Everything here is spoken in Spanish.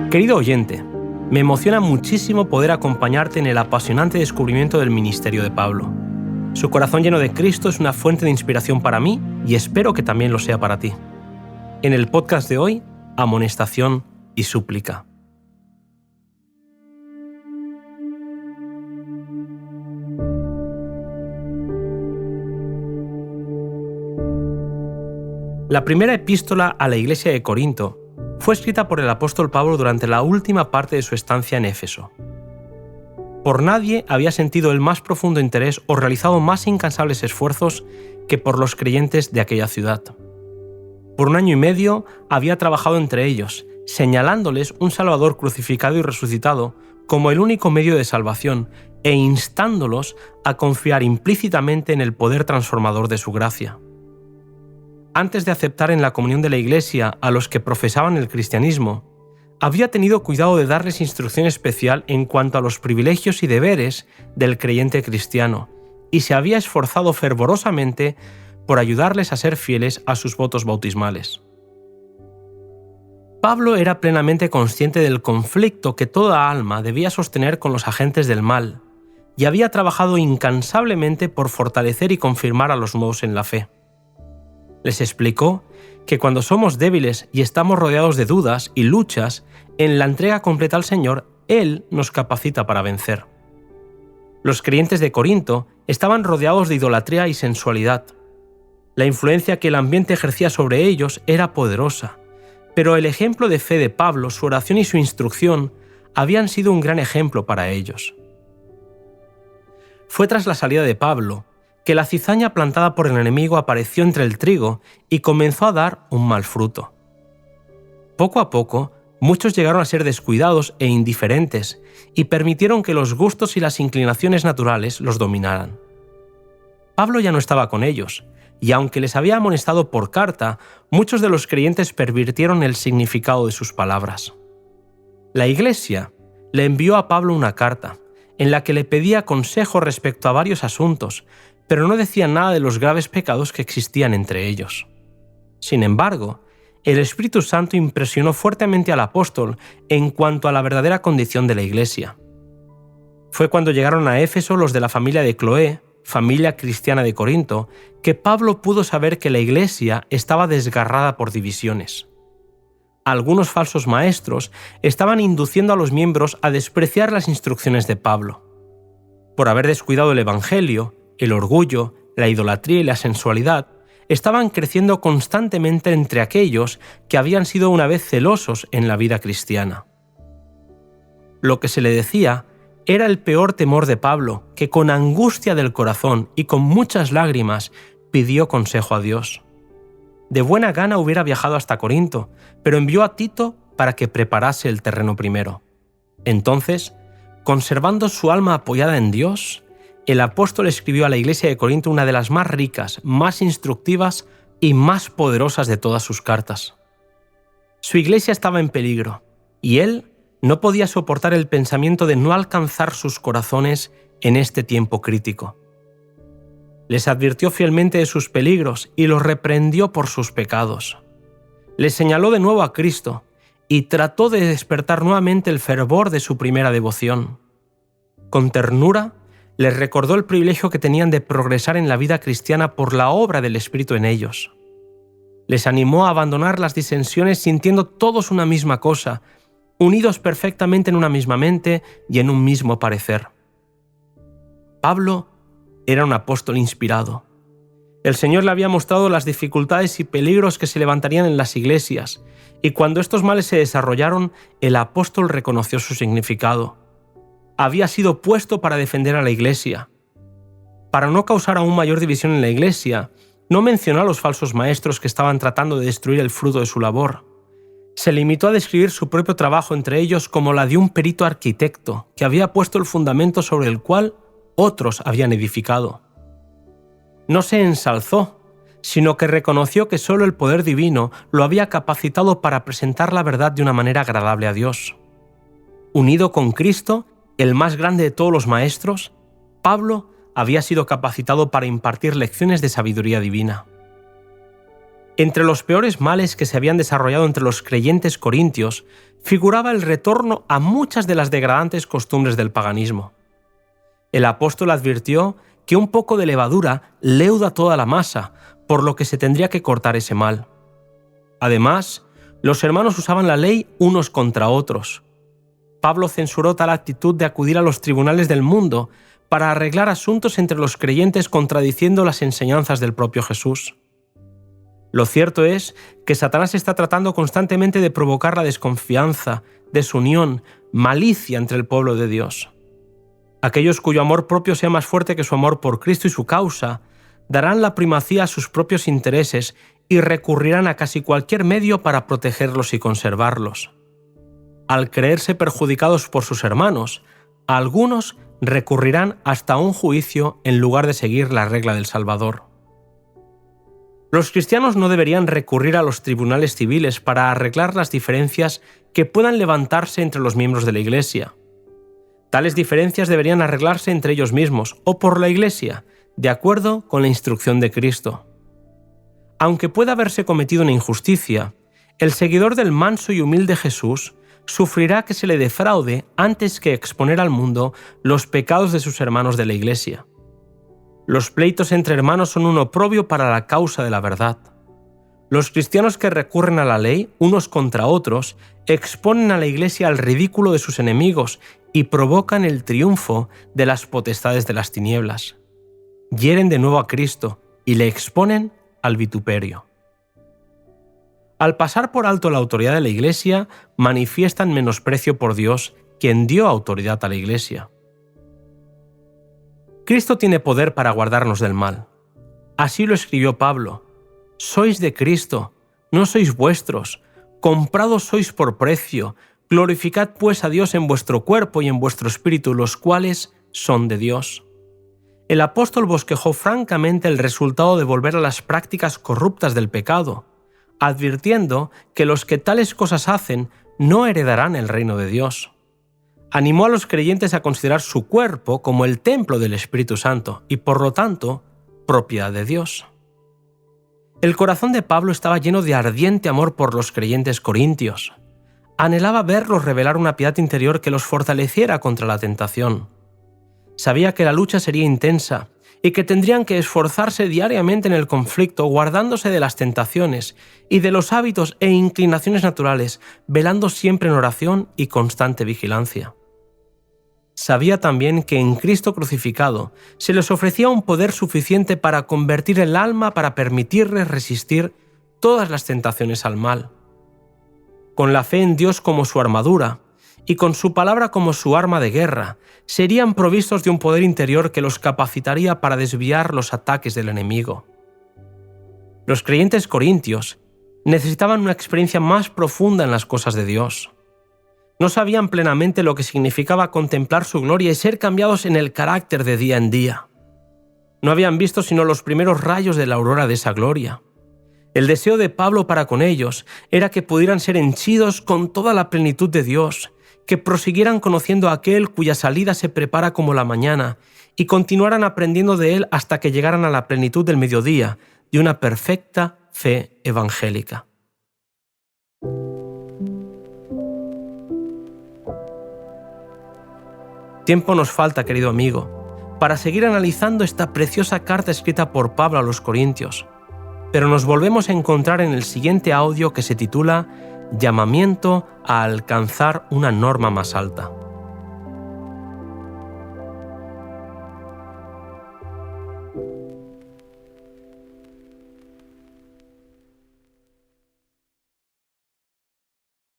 Querido oyente, me emociona muchísimo poder acompañarte en el apasionante descubrimiento del ministerio de Pablo. Su corazón lleno de Cristo es una fuente de inspiración para mí y espero que también lo sea para ti. En el podcast de hoy, amonestación y súplica. La primera epístola a la iglesia de Corinto fue escrita por el apóstol Pablo durante la última parte de su estancia en Éfeso. Por nadie había sentido el más profundo interés o realizado más incansables esfuerzos que por los creyentes de aquella ciudad. Por 1 año y medio había trabajado entre ellos, señalándoles un Salvador crucificado y resucitado como el único medio de salvación e instándolos a confiar implícitamente en el poder transformador de su gracia. Antes de aceptar en la comunión de la Iglesia a los que profesaban el cristianismo, había tenido cuidado de darles instrucción especial en cuanto a los privilegios y deberes del creyente cristiano, y se había esforzado fervorosamente por ayudarles a ser fieles a sus votos bautismales. Pablo era plenamente consciente del conflicto que toda alma debía sostener con los agentes del mal, y había trabajado incansablemente por fortalecer y confirmar a los nuevos en la fe. Les explicó que cuando somos débiles y estamos rodeados de dudas y luchas, en la entrega completa al Señor, Él nos capacita para vencer. Los creyentes de Corinto estaban rodeados de idolatría y sensualidad. La influencia que el ambiente ejercía sobre ellos era poderosa, pero el ejemplo de fe de Pablo, su oración y su instrucción habían sido un gran ejemplo para ellos. Fue tras la salida de Pablo que la cizaña plantada por el enemigo apareció entre el trigo y comenzó a dar un mal fruto. Poco a poco, muchos llegaron a ser descuidados e indiferentes y permitieron que los gustos y las inclinaciones naturales los dominaran. Pablo ya no estaba con ellos, y aunque les había amonestado por carta, muchos de los creyentes pervirtieron el significado de sus palabras. La Iglesia le envió a Pablo una carta, en la que le pedía consejo respecto a varios asuntos, pero no decía nada de los graves pecados que existían entre ellos. Sin embargo, el Espíritu Santo impresionó fuertemente al apóstol en cuanto a la verdadera condición de la Iglesia. Fue cuando llegaron a Éfeso los de la familia de Cloé, familia cristiana de Corinto, que Pablo pudo saber que la Iglesia estaba desgarrada por divisiones. Algunos falsos maestros estaban induciendo a los miembros a despreciar las instrucciones de Pablo. Por haber descuidado el Evangelio, el orgullo, la idolatría y la sensualidad estaban creciendo constantemente entre aquellos que habían sido una vez celosos en la vida cristiana. Lo que se le decía era el peor temor de Pablo, que con angustia del corazón y con muchas lágrimas pidió consejo a Dios. De buena gana hubiera viajado hasta Corinto, pero envió a Tito para que preparase el terreno primero. Entonces, conservando su alma apoyada en Dios, el apóstol escribió a la iglesia de Corinto una de las más ricas, más instructivas y más poderosas de todas sus cartas. Su iglesia estaba en peligro, y él no podía soportar el pensamiento de no alcanzar sus corazones en este tiempo crítico. Les advirtió fielmente de sus peligros y los reprendió por sus pecados. Les señaló de nuevo a Cristo y trató de despertar nuevamente el fervor de su primera devoción. Con ternura, les recordó el privilegio que tenían de progresar en la vida cristiana por la obra del Espíritu en ellos. Les animó a abandonar las disensiones sintiendo todos una misma cosa, unidos perfectamente en una misma mente y en un mismo parecer. Pablo era un apóstol inspirado. El Señor le había mostrado las dificultades y peligros que se levantarían en las iglesias, y cuando estos males se desarrollaron, el apóstol reconoció su significado. Había sido puesto para defender a la iglesia. Para no causar aún mayor división en la iglesia, no mencionó a los falsos maestros que estaban tratando de destruir el fruto de su labor. Se limitó a describir su propio trabajo entre ellos como la de un perito arquitecto que había puesto el fundamento sobre el cual otros habían edificado. No se ensalzó, sino que reconoció que solo el poder divino lo había capacitado para presentar la verdad de una manera agradable a Dios. Unido con Cristo, el más grande de todos los maestros, Pablo había sido capacitado para impartir lecciones de sabiduría divina. Entre los peores males que se habían desarrollado entre los creyentes corintios figuraba el retorno a muchas de las degradantes costumbres del paganismo. El apóstol advirtió que un poco de levadura leuda toda la masa, por lo que se tendría que cortar ese mal. Además, los hermanos usaban la ley unos contra otros. Pablo censuró tal actitud de acudir a los tribunales del mundo para arreglar asuntos entre los creyentes contradiciendo las enseñanzas del propio Jesús. Lo cierto es que Satanás está tratando constantemente de provocar la desconfianza, desunión, malicia entre el pueblo de Dios. Aquellos cuyo amor propio sea más fuerte que su amor por Cristo y su causa, darán la primacía a sus propios intereses y recurrirán a casi cualquier medio para protegerlos y conservarlos. Al creerse perjudicados por sus hermanos, algunos recurrirán hasta un juicio en lugar de seguir la regla del Salvador. Los cristianos no deberían recurrir a los tribunales civiles para arreglar las diferencias que puedan levantarse entre los miembros de la Iglesia. Tales diferencias deberían arreglarse entre ellos mismos o por la Iglesia, de acuerdo con la instrucción de Cristo. Aunque pueda haberse cometido una injusticia, el seguidor del manso y humilde Jesús sufrirá que se le defraude antes que exponer al mundo los pecados de sus hermanos de la Iglesia. Los pleitos entre hermanos son un oprobio para la causa de la verdad. Los cristianos que recurren a la ley unos contra otros exponen a la Iglesia al ridículo de sus enemigos y provocan el triunfo de las potestades de las tinieblas. Hieren de nuevo a Cristo y le exponen al vituperio. Al pasar por alto la autoridad de la Iglesia, manifiestan menosprecio por Dios, quien dio autoridad a la Iglesia. Cristo tiene poder para guardarnos del mal. Así lo escribió Pablo: «Sois de Cristo, no sois vuestros, comprados sois por precio, glorificad pues a Dios en vuestro cuerpo y en vuestro espíritu, los cuales son de Dios». El apóstol bosquejó francamente el resultado de volver a las prácticas corruptas del pecado, advirtiendo que los que tales cosas hacen no heredarán el reino de Dios. Animó a los creyentes a considerar su cuerpo como el templo del Espíritu Santo y, por lo tanto, propiedad de Dios. El corazón de Pablo estaba lleno de ardiente amor por los creyentes corintios. Anhelaba verlos revelar una piedad interior que los fortaleciera contra la tentación. Sabía que la lucha sería intensa y que tendrían que esforzarse diariamente en el conflicto, guardándose de las tentaciones y de los hábitos e inclinaciones naturales, velando siempre en oración y constante vigilancia. Sabía también que en Cristo crucificado se les ofrecía un poder suficiente para convertir el alma para permitirles resistir todas las tentaciones al mal. Con la fe en Dios como su armadura y con su palabra como su arma de guerra, serían provistos de un poder interior que los capacitaría para desviar los ataques del enemigo. Los creyentes corintios necesitaban una experiencia más profunda en las cosas de Dios. No sabían plenamente lo que significaba contemplar su gloria y ser cambiados en el carácter de día en día. No habían visto sino los primeros rayos de la aurora de esa gloria. El deseo de Pablo para con ellos era que pudieran ser henchidos con toda la plenitud de Dios, que prosiguieran conociendo a aquel cuya salida se prepara como la mañana y continuaran aprendiendo de él hasta que llegaran a la plenitud del mediodía de una perfecta fe evangélica. Tiempo nos falta, querido amigo, para seguir analizando esta preciosa carta escrita por Pablo a los Corintios, pero nos volvemos a encontrar en el siguiente audio que se titula Llamamiento a alcanzar una norma más alta.